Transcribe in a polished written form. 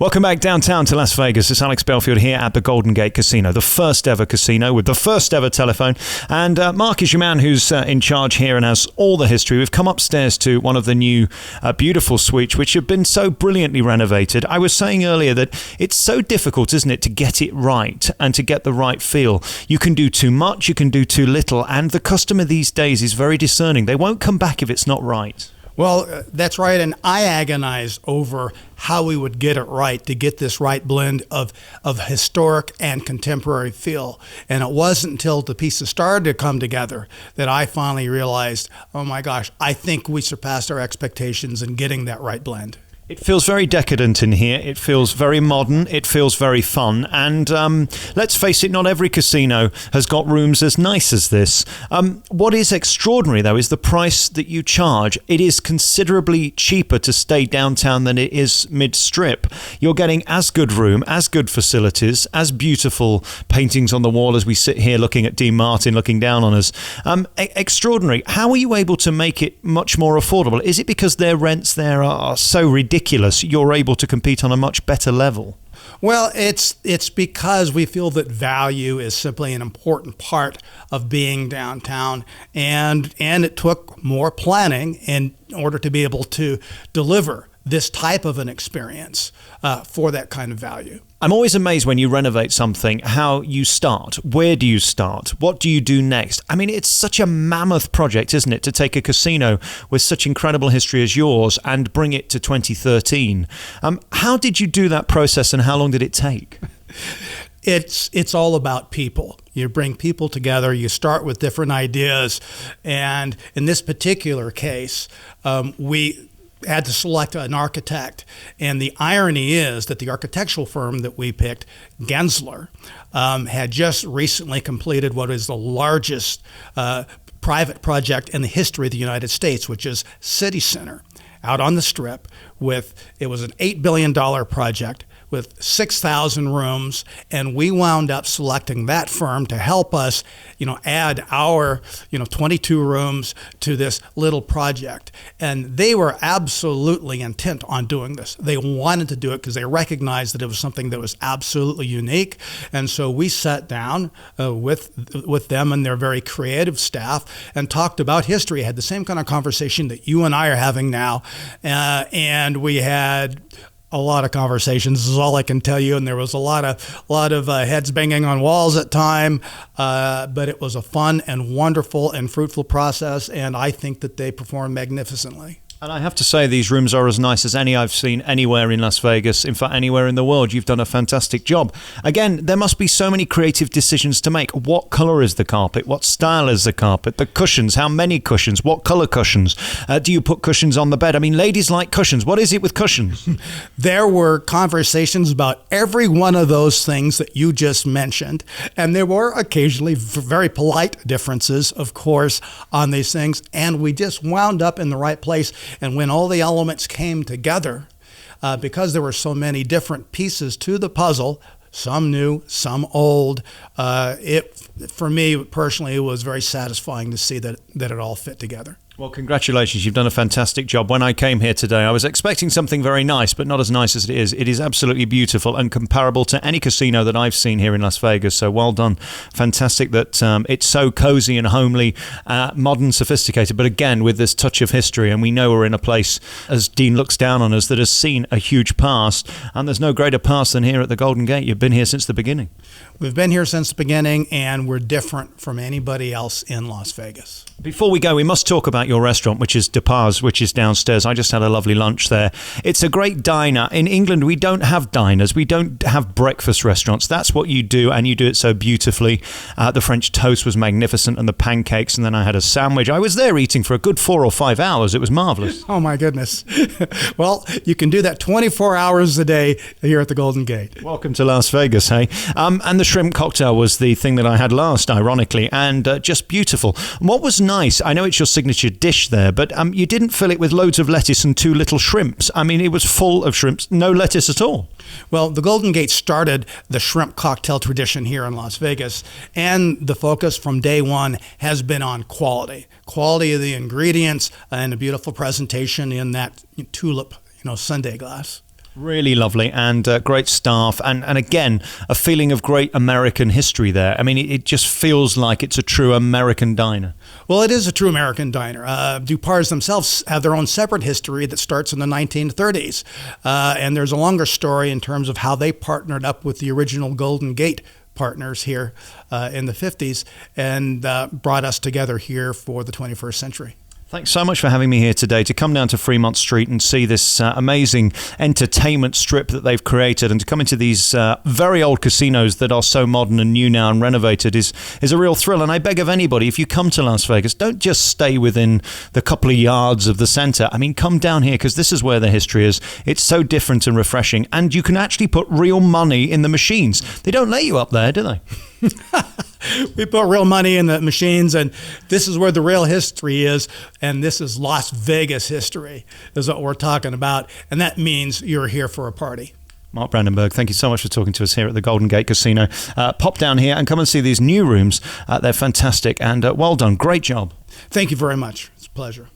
Welcome back downtown to Las Vegas. It's Alex Belfield here at the Golden Gate Casino, the first ever casino with the first ever telephone. And Mark is your man who's in charge here and has all the history. We've come upstairs to one of the new beautiful suites, which have been so brilliantly renovated. I was saying earlier that it's so difficult, isn't it, to get it right and to get the right feel. You can do too much, you can do too little, and the customer these days is very discerning. They won't come back if it's not right. Well, that's right, and I agonized over how we would get it right to get this right blend of historic and contemporary feel. And it wasn't until the pieces started to come together that I finally realized, oh my gosh, I think we surpassed our expectations in getting that right blend. It feels very decadent in here. It feels very modern. It feels very fun. And let's face it, not every casino has got rooms as nice as this. What is extraordinary, though, is the price that you charge. It is considerably cheaper to stay downtown than it is mid-strip. You're getting as good room, as good facilities, as beautiful paintings on the wall as we sit here looking at Dean Martin looking down on us. Extraordinary. How are you able to make it much more affordable? Is it because their rents there are so ridiculous? You're able to compete on a much better level? Well, it's because we feel that value is simply an important part of being downtown, and it took more planning in order to be able to deliver this type of an experience for that kind of value. I'm always amazed when you renovate something, how you start. Where do you start? What do you do next? I mean, it's such a mammoth project, isn't it, to take a casino with such incredible history as yours and bring it to 2013. How did you do that process and how long did it take? It's all about people. You bring people together, you start with different ideas, and in this particular case, we had to select an architect. And the irony is that the architectural firm that we picked, Gensler, had just recently completed what is the largest private project in the history of the United States, which is City Center out on the Strip. It was an $8 billion project with 6,000 rooms, and we wound up selecting that firm to help us, add our, 22 rooms to this little project. And they were absolutely intent on doing this. They wanted to do it because they recognized that it was something that was absolutely unique. And so we sat down with them and their very creative staff and talked about history. Had the same kind of conversation that you and I are having now, and we had a lot of conversations is all I can tell you, and there was a lot of heads banging on walls at time, but it was a fun and wonderful and fruitful process, and I think that they performed magnificently. And I have to say, these rooms are as nice as any I've seen anywhere in Las Vegas. In fact, anywhere in the world. You've done a fantastic job. Again, there must be so many creative decisions to make. What color is the carpet? What style is the carpet? The cushions, how many cushions? What color cushions? Do you put cushions on the bed? I mean, ladies like cushions. What is it with cushions? There were conversations about every one of those things that you just mentioned. And there were occasionally very polite differences, of course, on these things. And we just wound up in the right place. And when all the elements came together, because there were so many different pieces to the puzzle, some new, some old, for me personally, it was very satisfying to see that it all fit together. Well, congratulations. You've done a fantastic job. When I came here today, I was expecting something very nice, but not as nice as it is. It is absolutely beautiful and comparable to any casino that I've seen here in Las Vegas. So well done. Fantastic that it's so cozy and homely, modern, sophisticated, but again, with this touch of history. And we know we're in a place, as Dean looks down on us, that has seen a huge past. And there's no greater past than here at the Golden Gate. You've been here since the beginning. We've been here since the beginning, and we're different from anybody else in Las Vegas. Before we go, we must talk about your restaurant, which is De Paz, which is downstairs. I just had a lovely lunch there. It's a great diner. In England, we don't have diners. We don't have breakfast restaurants. That's what you do, and you do it so beautifully. The French toast was magnificent, and the pancakes, and then I had a sandwich. I was there eating for a good 4 or 5 hours. It was marvelous. Oh, my goodness. Well, you can do that 24 hours a day here at the Golden Gate. Welcome to Las Vegas, hey? And the shrimp cocktail was the thing that I had last, ironically, and just beautiful. What was nice, I know it's your signature dish there, but you didn't fill it with loads of lettuce and 2 little shrimps. I mean, it was full of shrimps, no lettuce at all. Well, the Golden Gate started the shrimp cocktail tradition here in Las Vegas, and the focus from day one has been on quality of the ingredients and a beautiful presentation in that tulip, sundae glass. Really lovely, and great staff, and again, a feeling of great American history there. I mean, it just feels like it's a true American diner. Well, it is a true American diner. Dupars themselves have their own separate history that starts in the 1930s, and there's a longer story in terms of how they partnered up with the original Golden Gate partners here in the 50s and brought us together here for the 21st century. Thanks so much for having me here today to come down to Fremont Street and see this amazing entertainment strip that they've created, and to come into these very old casinos that are so modern and new now and renovated is a real thrill. And I beg of anybody, if you come to Las Vegas, don't just stay within the couple of yards of the center. I mean, come down here, because this is where the history is. It's so different and refreshing, and you can actually put real money in the machines. They don't let you up there, do they? We put real money in the machines, and this is where the real history is, and this is Las Vegas history is what we're talking about, and that means you're here for a party. Mark Brandenburg, thank you so much for talking to us here at the Golden Gate Casino. Pop down here and come and see these new rooms. They're fantastic, and well done. Great job. Thank you very much. It's a pleasure.